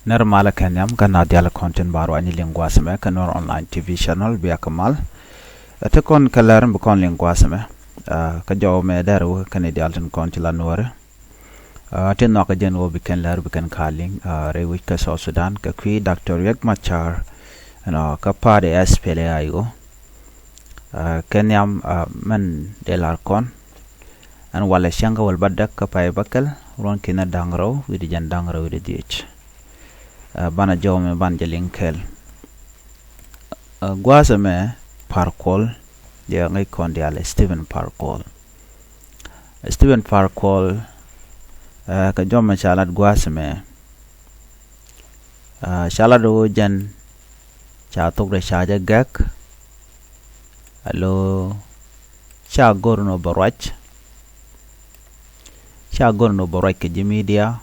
Nirmala Kenyam Kanadiala content baro ani linguasme kanor online TV channel biya kamal. Tekon kalar bukon linguasme. Kajaw me daru Kanadialton kontila nuare. Tin no kajen wo biken lar biken kaling rewi ka South Sudan ka kwi Dr. Riek Machar ka pade SPLA ayo. Kenyam men delarkon an wala shanga wal badak ka pay bakal ron kina dangro widi jan dangro widi dich. Bana jawme ban jalinkel gwasa me parkol dia ngai kondiale Stephen Parkol ka jawme chalat gwasa me chalado jan cha tok de chaja gak alo cha gorno borach ke media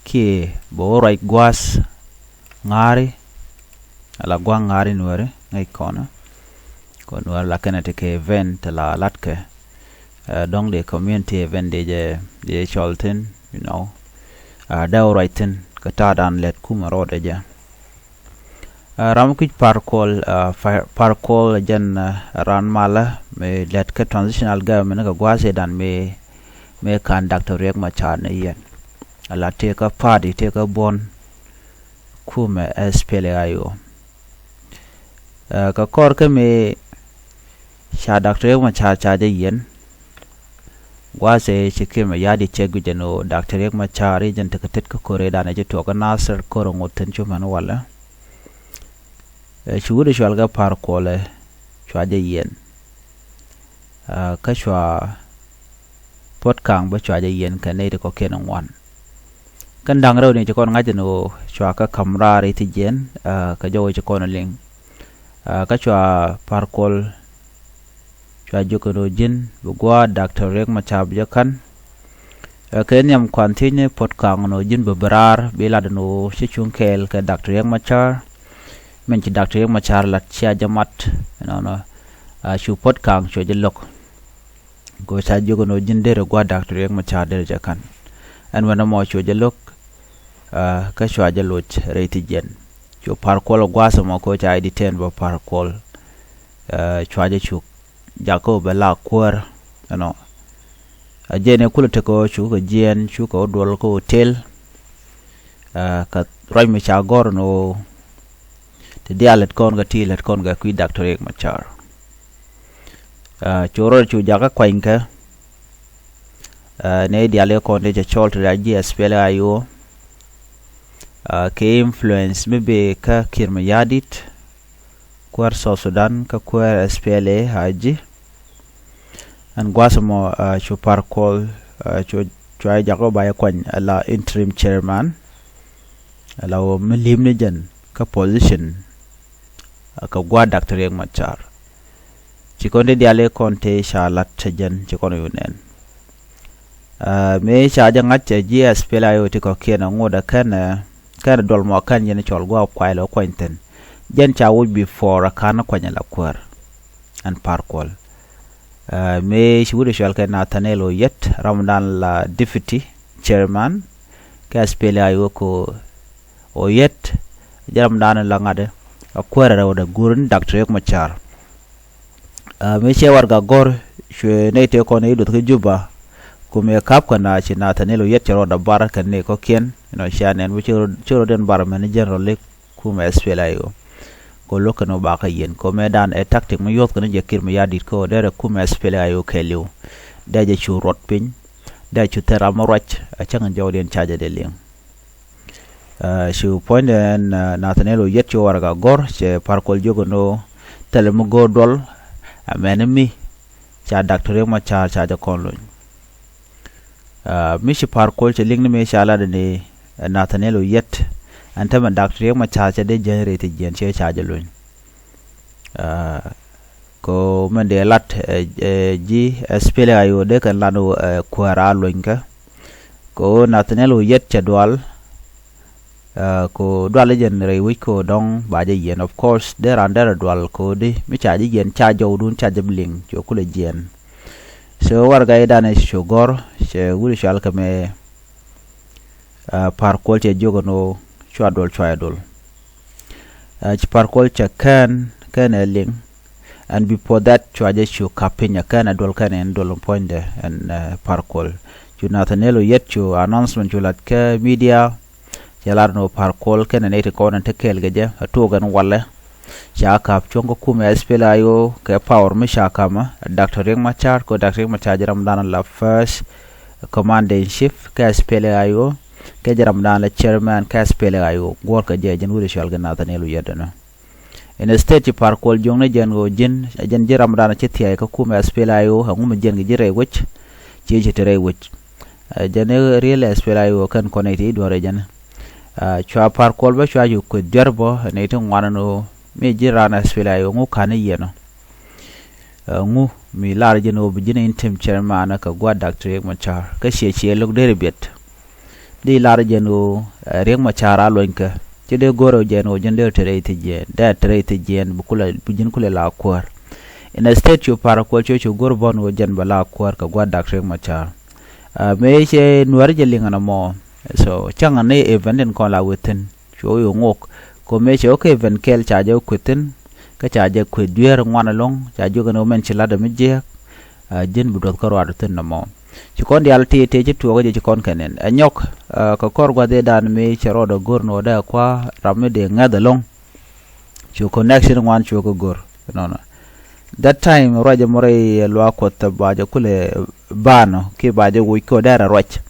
ki bo right gwas ngari ala gwa ngari nuare ngai kona ko nuare la kanate ke event la latke dong de community event de cholten da righten kata dan let kuma rode ja ramkit parkol jan ran mala me let ke transitional government ga gwase dan me kan Dr. Riek Machar ne yen ala take a party take a bon kume SPLA ayo ka kor ke me sha Dr. Riek Machar cha de yen gwase chike me yadi chegu jeno Dr. Riek Machar jen te ket ko kore dana je to ka nasir ko ngoten chu man wala shugude shwal ga par kole chwa de yen ka shwa potkang ba chwa de yen ka ne de ko kenan wan kan dang raw ni chakon ngaje no chwa ka kamra ri ti jen ka jowo chakon ling ka chwa parkol chwa jokono jin bugwa Dr. Riek Machar jakan kenyam kwantine potkang no jin beberar bila no chichunkel ka Dr. Riek Machar men ci Dr. Riek Machar lat chia jamat chu potkang cho jelok go sa jokono jin dere gwa Dr. Riek Machar der jakan an wana mo cho jelok ka shwa jalot reiti jen cho parkol gwasa mo ko cha ID 10 ba parkol chwa je chu jako bela kwar jene kulete ko chu ko jen chu ko dol ko hotel ka roy mi cha gor no te dialet kon ga tilet kon ga kwi Dr. Riek Machar choro chu jaka kwainka ne diale kon de cholt da SPLA ayo ke influence maybe ka kirma yadit kwar South Sudan ka kwar SPLA haji an gwasamo chu parkol chu chwa jago baya kwan ala interim chairman ala o milim ne jan ka position ka gwa Dr. Riek Machar chikonde diale konte shalat jan chikono yunen me cha jangat ji SPLA yo tiko kena ngoda kana dol mo kan yen chol gwa kwailo kwenten jen cha would before kana kwanya la kwar an parkol me shude shal ka Nathaniel yet Ramadan la deputy chairman ka SPLA yo ko o yet Ramadan la ngade akwara rawda gurun Dr. Riek Machar me che warga gor shwe nete ko ne do juba kume kap kana ci Nathaniel yet ro da bar kan ne ko ken shanen bu choro den bar man general le kuma SPLA yo ko lokano ba ka yen ko me dan e tactic mu yot kan je kirma yadit ko dere kuma SPLA yo keliu daje chu rot pin da chu tera morach a changan jawden chaja de ling shu point en Nathaniel yet cho warga gor che parkol jogo no telemu go dol amenemi cha Dr. Riek Machar cha ja konlo mishi parkol che ling me shala de Nathaniel yet antama Dr. Riek Machar cha de generate gen che cha ja loin ko mende lat ji SPLA ayo de kan lanu kwara loin ka ko Nathaniel yet cha dwal ko dwal jen re wi ko dong ba je yen of course there under dwal ko di mi cha ji yen cha jow dun cha jabling cho kule jen so warga idane shogor she wuri shal kame parkol che jogo no chwa dol ci parkol cha kan eling. And before that, Chuaje Chu Kapinya Kana Dolkan and Dolon Poinde and Parkol. Junathanelo yet chu announcement Julat media, Jalarno Parkol, Ken and 8 corner and Tekel Gaja, a togan wale. Chakap Chongo Kume Espelayo, Ke Power Mishakama, Dr. Ringmachar, Ko Dr. Ringmachar Ramdan la first commander in chief, Ke Espelayo, Ke Ramdan la chairman, Ke Espelayo, work a judge and Udishal Ganathanelo Yedana. In a state parkol jongna jango jin jiram dana chetia ka kuma spelayo hangum jen jire which jitere which jane real spelayo kan connect do rejan chwa parkol ba chwa yu ko derbo ne tin wanano me jirana spelayo ngu kana yeno ngu mi lar jeno bijine intem chairman ka gwa doctor ek machar ka cheche lok dere bet di lar jeno rek machara loinka de goro jeno jende terete jen da terete jen bukula bujin kule la kwar in a state you para ko cho goro bon jen bala kwar ka gwa dak rek machar me che nuar jelinga na mo so changa ne event ko la within cho yo ngok ko me che okay event kel cha je kutin ka cha je ku duer ngwana long cha jo no men chila da mije jen budot ko ro tin na mo ci kon dial te ci tuwa ci kon kenen anyok ka kor gwa de dan me ci rodo gorno da kwa ramme de ngada long ci connection wan ci ko gor no that time roje more lo ko ta baje kule bano ke baje wi ko dara roch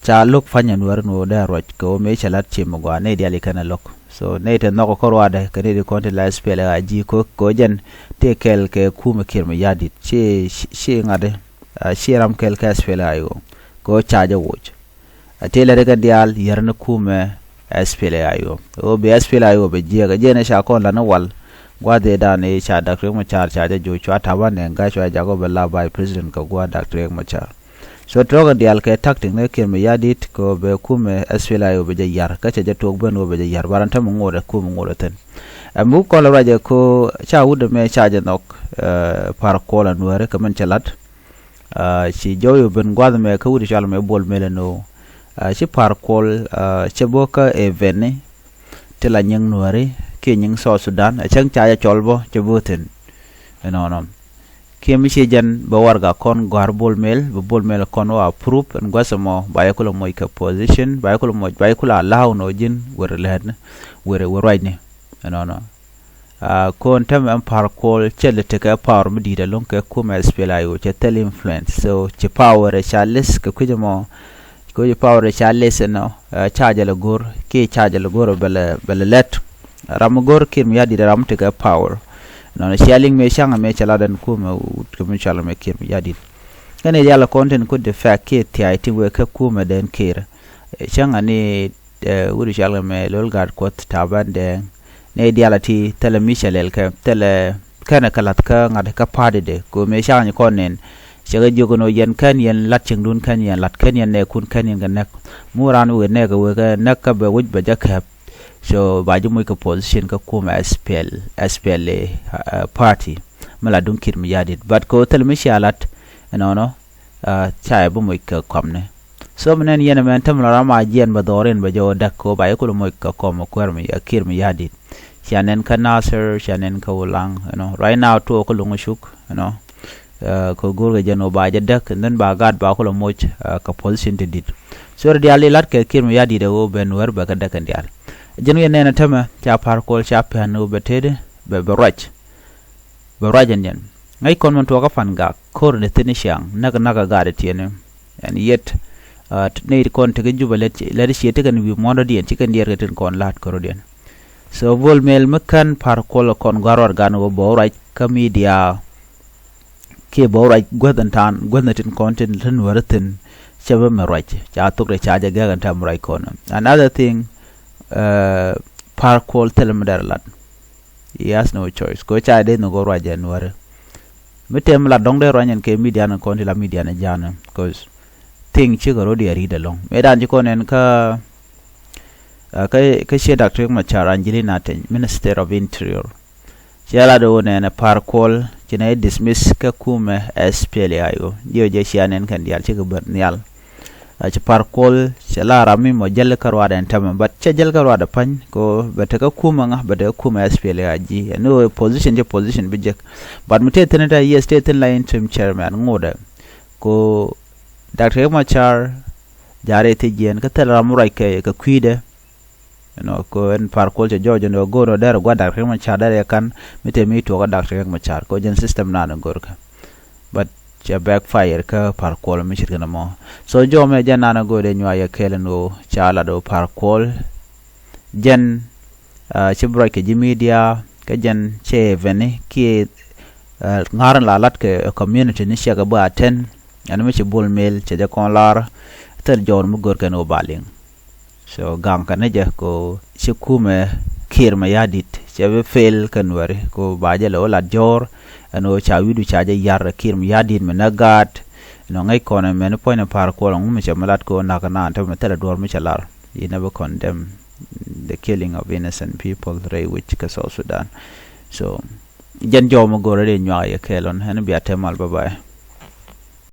cha lok fanyan war no da roch ko me ci lat ci mo gwa ne dial kana lok so ne te no ko wada kane de konte la spele aji ko jen te kel ke kuma kirma yadit che ngade shiram kel ka spele ayo ko chaja woch atela rega dial yarna kuma spele ayo o be spele ayo be jega jena sha kon la wal gwade da ne cha dakre mo char chaja jo chwa taban ne ga chwa jago be la by president ko gwa dakre mo char so troga dial ke takting ne kirma yadit ko be kuma spele ayo be yar ka chaja tok beno be yar baranta mo ngore kuma ngore ten mu ko la raje ko cha wude me cha janok par ko la nuare kaman chalat ci joyo ben gwad me ka wude chala me bol mele no ci par ko ci boka e vene te la nyang nuare ke nyang so Sudan a chang cha ya cholbo ci boten no ke mi ci jan ba warga kon gar bol mel kon wa approve en gwasamo ba yakolo moy ka position ba yakolo law no jin wor lehne wor right ne no kon tam am parkol chelle te ka power mi dida lon ka kuma spelayo che tel influence so che power chales ka kujamo ko power chales no charge la gor ke charge la gor bele let ram gor kim ya dida ram te ka power no sharing me shanga me chala dan kuma kuma chala me kim ya did kane yala content ko de fa ke ti it we ka kuma den kira shanga ni wuri chala me lol gad ko taban de ne dialati tele michelel ka tele kana kalat ka ngade ka pade de ko me shani konen shaga jogono yen kan yen lat chingdun kan yen lat kan yen ne kun kan yen ganak muran we ne ga nakka be wuj ba jakap so baji moy ka position ka kuma SPL party mala dun kir mi yadit but ko tele michelat no cha bu moy ka komne so menen yen men tamla ma jen ba doren ba jo dakko ba ko moy ka kom ko mi akir mi yadit shanen ka Nasser shanen ka Wulang right now to ko lungu shuk ko gurga jeno ba jadak nden ba gad ba ko moch ka position te dit so di ali lat ke kir mi yadi de wo ben wer ba ka dakan dial jenu yen na tama cha par ko cha pano betede be raj jen ngai kon mon to ka fan ga kor ne tinishang naga ga de tiene and yet ne kon te juba let shi te kan wi mondo dien ci kan dier ten kon lat ko dien so vol mel mekan par ko kon garor gan go bo raj ka media ke bo raj gwadantin content ten waratin chaba me raj cha to re cha ja ga tam rai kon another thing par ko telem darlat he has no choice ko cha de no go raj en wara metem la dong de ranyen ke media na kon la media na jana cause thing chi go di ari de long medan ji konen ka she Dr. Machar Angelina ten Minister of Interior Jala do ne na parkol jina dismiss ka kuma SPLAyo dio je shianen kan dial chi go bernial ci parkol ci la rami mo jelle karwa da entama but ci jelle karwa da pan ko bata ka kuma nga bata kuma SPLA ji no position je position bijek but mute tenata yes state line interim chairman ngoda ko Dr. Machar jare te jen ka tel ramurai ke ka kwide no ko en parkol ci George no go no der gwa Dr. Machar der kan mite mi to ga Dr. Machar ko jen system na ngorka but cha backfire ka parkol mi shirkana mo so jo me jen na go de nywa ya kele no chala do parkol jen ci break ke media ka jen che vene ki ngaran la lat ke community ni shaga ba 10 an mi ci bol mail ci de kon lar tel jor mu gor kano baling so gam kan je ko ci kume kir ma yadit ci be fel kan wari ko baje lo la jor ano cha widu cha je yar kir ma yadit me nagat no ngai kono men point par ko ngum mi malat ko na kana ta me tel dor mi chalar you never condemn the killing of innocent people which ka South Sudan so jen jo mo gore de nywa ye kelon han biya temal bye bye